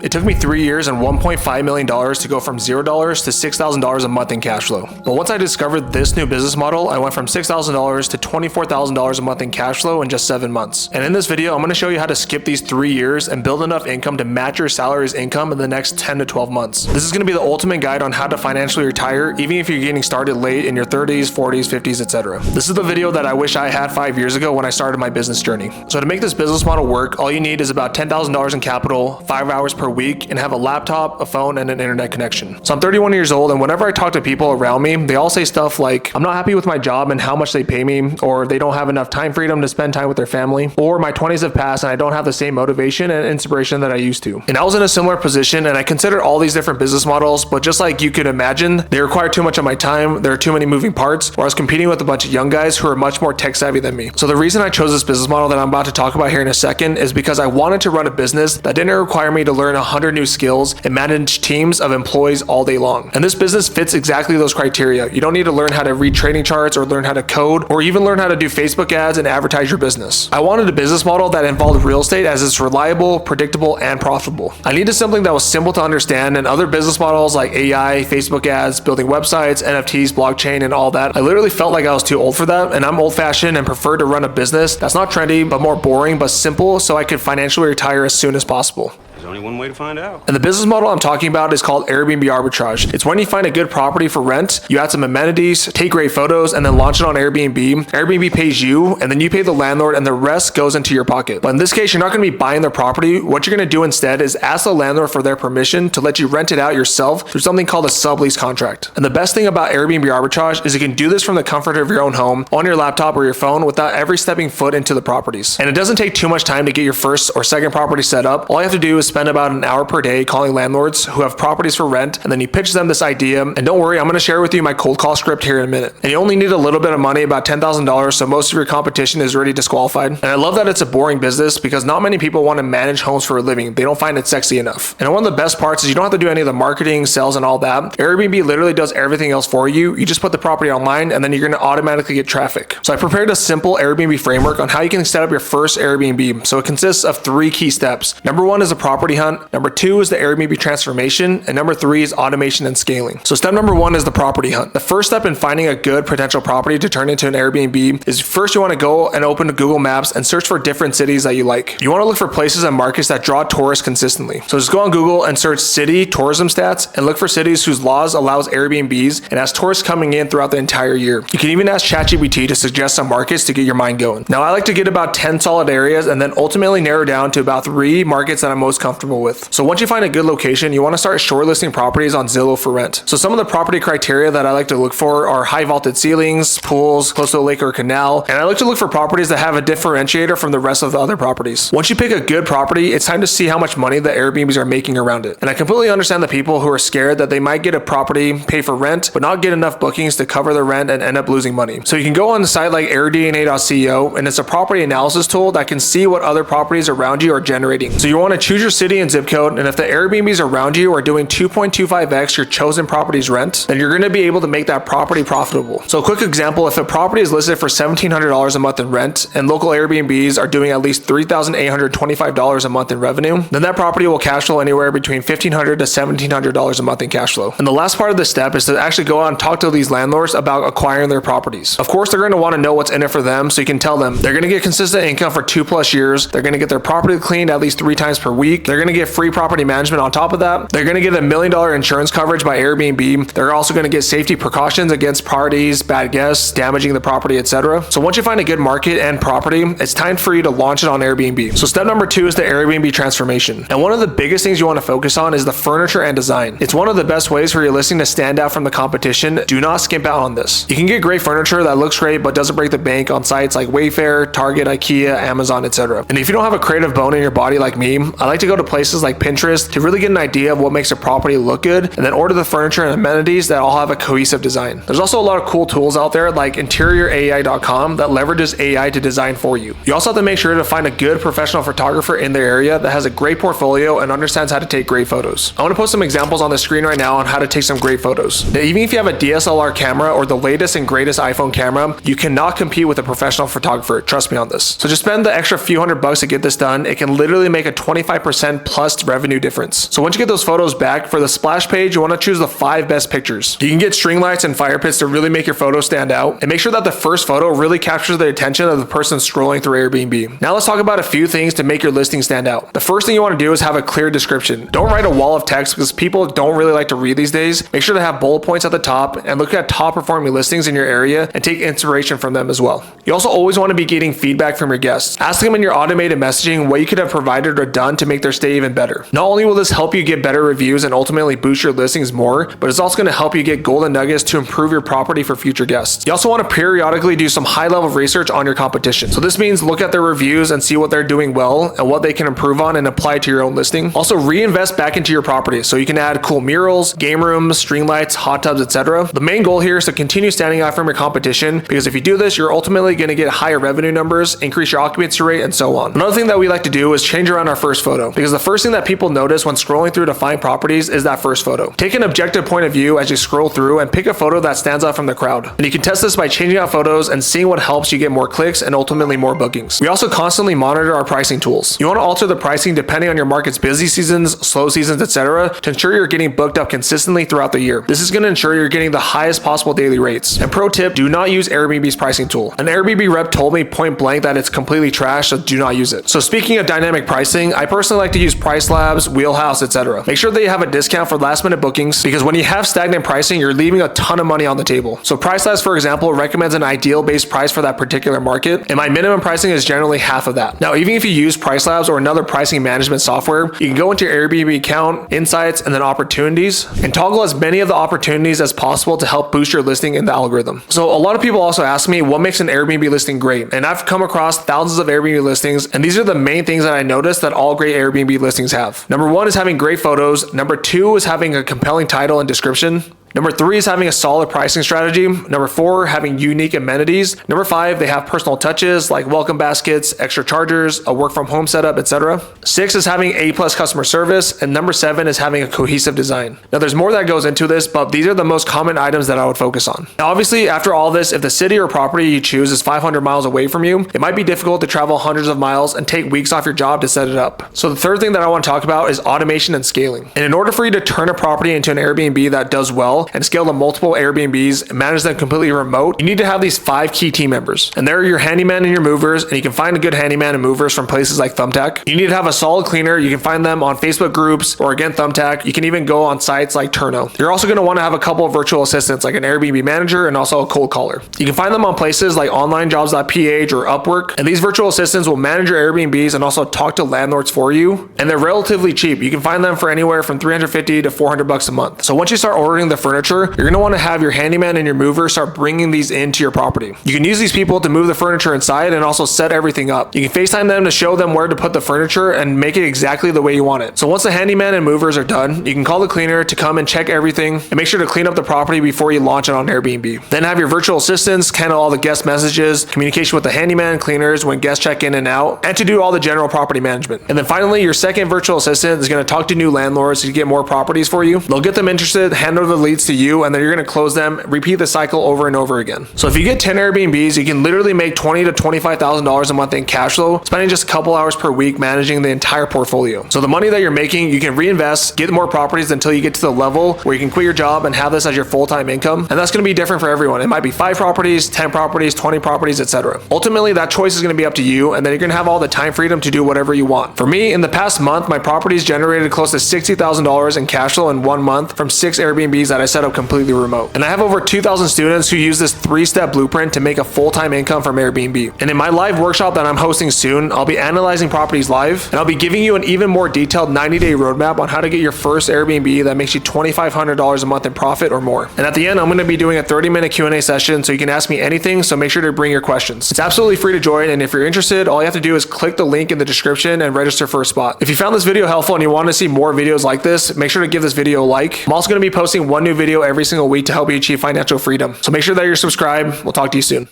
It took me 3 years and $1.5 million to go from $0 to $6,000 a month in cash flow. But once I discovered this new business model, I went from $6,000 to $24,000 a month in cash flow in just 7 months. And in this video, I'm going to show you how to skip these 3 years and build enough income to match your salary's income in the next 10 to 12 months. This is going to be the ultimate guide on how to financially retire, even if you're getting started late in your 30s, 40s, 50s, etc. This is the video that I wish I had 5 years ago when I started my business journey. So to make this business model work, all you need is about $10,000 in capital, 5 hours per week, and have a laptop, a phone, and an internet connection. So I'm 31 years old, and whenever I talk to people around me, they all say stuff like, I'm not happy with my job and how much they pay me, or they don't have enough time freedom to spend time with their family, or my 20s have passed and I don't have the same motivation and inspiration that I used to. And I was in a similar position, and I considered all these different business models, but just like you could imagine, they require too much of my time, there are too many moving parts, or I was competing with a bunch of young guys who are much more tech savvy than me. So the reason I chose this business model that I'm about to talk about here in a second is because I wanted to run a business that didn't require me to learn 100 new skills and manage teams of employees all day long. And this business fits exactly those criteria. You don't need to learn how to read trading charts or learn how to code or even learn how to do Facebook ads and advertise your business. I wanted a business model that involved real estate as it's reliable, predictable, and profitable. I needed something that was simple to understand, and other business models like AI, Facebook ads, building websites, NFTs, blockchain, and all that, I literally felt like I was too old for that, and I'm old-fashioned and prefer to run a business that's not trendy, but more boring, but simple, so I could financially retire as soon as possible. There's only one way to find out. And the business model I'm talking about is called Airbnb Arbitrage. It's when you find a good property for rent, you add some amenities, take great photos, and then launch it on Airbnb. Airbnb pays you, and then you pay the landlord, and the rest goes into your pocket. But in this case, you're not going to be buying their property. What you're going to do instead is ask the landlord for their permission to let you rent it out yourself through something called a sublease contract. And the best thing about Airbnb Arbitrage is you can do this from the comfort of your own home, on your laptop or your phone, without ever stepping foot into the properties. And it doesn't take too much time to get your first or second property set up. All you have to do is spend about an hour per day calling landlords who have properties for rent, and then you pitch them this idea. And don't worry, I'm going to share with you my cold call script here in a minute. And you only need a little bit of money, about $10,000, so most of your competition is already disqualified. And I love that it's a boring business because not many people want to manage homes for a living. They don't find it sexy enough. And one of the best parts is you don't have to do any of the marketing, sales, and all that. Airbnb literally does everything else for you. You just put the property online, and then you're going to automatically get traffic. So I prepared a simple Airbnb framework on how you can set up your first Airbnb. So it consists of 3 key steps. Number 1 is a property hunt. Number 2 is the Airbnb transformation, and number 3 is automation and scaling. So step number 1 is the property hunt. The first step in finding a good potential property to turn into an Airbnb is first you want to go and open Google Maps and search for different cities that you like. You want to look for places and markets that draw tourists consistently. So just go on Google and search city tourism stats and look for cities whose laws allows Airbnbs and has tourists coming in throughout the entire year. You can even ask ChatGPT to suggest some markets to get your mind going. Now I like to get about 10 solid areas and then ultimately narrow down to about 3 markets that I'm most comfortable with. So once you find a good location, you want to start shortlisting properties on Zillow for rent. So some of the property criteria that I like to look for are high vaulted ceilings, pools, close to a lake or canal, and I like to look for properties that have a differentiator from the rest of the other properties. Once you pick a good property, it's time to see how much money the Airbnbs are making around it. And I completely understand the people who are scared that they might get a property, pay for rent, but not get enough bookings to cover the rent and end up losing money. So you can go on the site like airdna.co, and it's a property analysis tool that can see what other properties around you are generating. So you want to choose your city and zip code, and if the Airbnbs around you are doing 2.25x your chosen property's rent, then you're going to be able to make that property profitable. So a quick example, if a property is listed for $1,700 a month in rent and local Airbnbs are doing at least $3,825 a month in revenue, then that property will cash flow anywhere between $1,500 to $1,700 a month in cash flow. And the last part of this step is to actually go out and talk to these landlords about acquiring their properties. Of course, they're going to want to know what's in it for them, so you can tell them they're going to get consistent income for 2+ years, they're going to get their property cleaned at least 3 times per week, they're going to get free property management on top of that, they're going to get $1 million insurance coverage by Airbnb, they're also going to get safety precautions against parties, bad guests, damaging the property, etc. So once you find a good market and property, it's time for you to launch it on Airbnb. So step number 2 is the Airbnb transformation. And one of the biggest things you want to focus on is the furniture and design. It's one of the best ways for your listing to stand out from the competition. Do not skimp out on this. You can get great furniture that looks great but doesn't break the bank on sites like Wayfair, Target, IKEA, Amazon, etc. And if you don't have a creative bone in your body like me, I like to go to places like Pinterest to really get an idea of what makes a property look good, and then order the furniture and amenities that all have a cohesive design. There's also a lot of cool tools out there like interiorAI.com that leverages AI to design for you. You also have to make sure to find a good professional photographer in their area that has a great portfolio and understands how to take great photos. I want to post some examples on the screen right now on how to take some great photos. Now, even if you have a DSLR camera or the latest and greatest iPhone camera, you cannot compete with a professional photographer. Trust me on this. So just spend the extra few $100 to get this done. It can literally make a 25% 50% plus revenue difference. So once you get those photos back, for the splash page, you want to choose the 5 best pictures. You can get string lights and fire pits to really make your photo stand out, and make sure that the first photo really captures the attention of the person scrolling through Airbnb. Now let's talk about a few things to make your listing stand out. The first thing you want to do is have a clear description. Don't write a wall of text because people don't really like to read these days. Make sure to have bullet points at the top and look at top performing listings in your area and take inspiration from them as well. You also always want to be getting feedback from your guests. Ask them in your automated messaging what you could have provided or done to make their stay even better. Not only will this help you get better reviews and ultimately boost your listings more, but it's also going to help you get golden nuggets to improve your property for future guests. You also want to periodically do some high level research on your competition. So this means look at their reviews and see what they're doing well and what they can improve on and apply to your own listing. Also reinvest back into your property so you can add cool murals, game rooms, string lights, hot tubs, etc. The main goal here is to continue standing out from your competition, because if you do this, you're ultimately going to get higher revenue numbers, increase your occupancy rate, and so on. Another thing that we like to do is change around our first photo, because the first thing that people notice when scrolling through to find properties is that first photo. Take an objective point of view as you scroll through and pick a photo that stands out from the crowd. And you can test this by changing out photos and seeing what helps you get more clicks and ultimately more bookings. We also constantly monitor our pricing tools. You want to alter the pricing depending on your market's busy seasons, slow seasons, etc. to ensure you're getting booked up consistently throughout the year. This is going to ensure you're getting the highest possible daily rates. And pro tip, do not use Airbnb's pricing tool. An Airbnb rep told me point blank that it's completely trash, so do not use it. So speaking of dynamic pricing, I personally like to use Price Labs, Wheelhouse, etc. Make sure that you have a discount for last minute bookings, because when you have stagnant pricing, you're leaving a ton of money on the table. So Price Labs, for example, recommends an ideal base price for that particular market, and my minimum pricing is generally half of that. Now, even if you use Price Labs or another pricing management software, you can go into your Airbnb account, insights, and then opportunities, and toggle as many of the opportunities as possible to help boost your listing in the algorithm. So a lot of people also ask me what makes an Airbnb listing great, and I've come across thousands of Airbnb listings, and these are the main things that I noticed that all great Airbnb listings have. Number 1 is having great photos. Number 2 is having a compelling title and description. Number 3 is having a solid pricing strategy. Number 4, having unique amenities. Number 5, they have personal touches like welcome baskets, extra chargers, a work from home setup, etc. 6 is having A+ customer service, and number 7 is having a cohesive design. Now there's more that goes into this, but these are the most common items that I would focus on. Now obviously, after all this, if the city or property you choose is 500 miles away from you, it might be difficult to travel hundreds of miles and take weeks off your job to set it up. So the third thing that I want to talk about is automation and scaling. And in order for you to turn a property into an Airbnb that does well and scale to multiple Airbnbs and manage them completely remote, you need to have these 5 key team members. And they're your handyman and your movers, and you can find a good handyman and movers from places like Thumbtack. You need to have a solid cleaner. You can find them on Facebook groups or again Thumbtack. You can even go on sites like Turno. You're also going to want to have a couple of virtual assistants like an Airbnb manager and also a cold caller. You can find them on places like onlinejobs.ph or Upwork, and these virtual assistants will manage your Airbnbs and also talk to landlords for you, and they're relatively cheap. You can find them for anywhere from $350 to $400 a month. So once you start ordering the furniture, you're going to want to have your handyman and your mover start bringing these into your property. You can use these people to move the furniture inside and also set everything up. You can FaceTime them to show them where to put the furniture and make it exactly the way you want it. So once the handyman and movers are done, you can call the cleaner to come and check everything and make sure to clean up the property before you launch it on Airbnb. Then have your virtual assistants handle all the guest messages, communication with the handyman and cleaners when guests check in and out, and to do all the general property management. And then finally, your second virtual assistant is going to talk to new landlords to get more properties for you. They'll get them interested, hand over the leads to you, and then you're going to close them, repeat the cycle over and over again. So if you get 10 Airbnbs, you can literally make $20,000 to $25,000 a month in cash flow, spending just a couple hours per week managing the entire portfolio. So the money that you're making, you can reinvest, get more properties until you get to the level where you can quit your job and have this as your full-time income. And that's going to be different for everyone. It might be 5 properties, 10 properties, 20 properties, etc. Ultimately, that choice is going to be up to you, and then you're going to have all the time freedom to do whatever you want. For me, in the past month, my properties generated close to $60,000 in cash flow in 1 month from 6 Airbnbs that I set up completely remote. And I have over 2,000 students who use this 3-step blueprint to make a full-time income from Airbnb. And in my live workshop that I'm hosting soon, I'll be analyzing properties live, and I'll be giving you an even more detailed 90-day roadmap on how to get your first Airbnb that makes you $2,500 a month in profit or more. And at the end, I'm going to be doing a 30-minute Q&A session, so you can ask me anything, so make sure to bring your questions. It's absolutely free to join, and if you're interested, all you have to do is click the link in the description and register for a spot. If you found this video helpful and you want to see more videos like this, make sure to give this video a like. I'm also going to be posting one new video every single week to help you achieve financial freedom. So make sure that you're subscribed. We'll talk to you soon.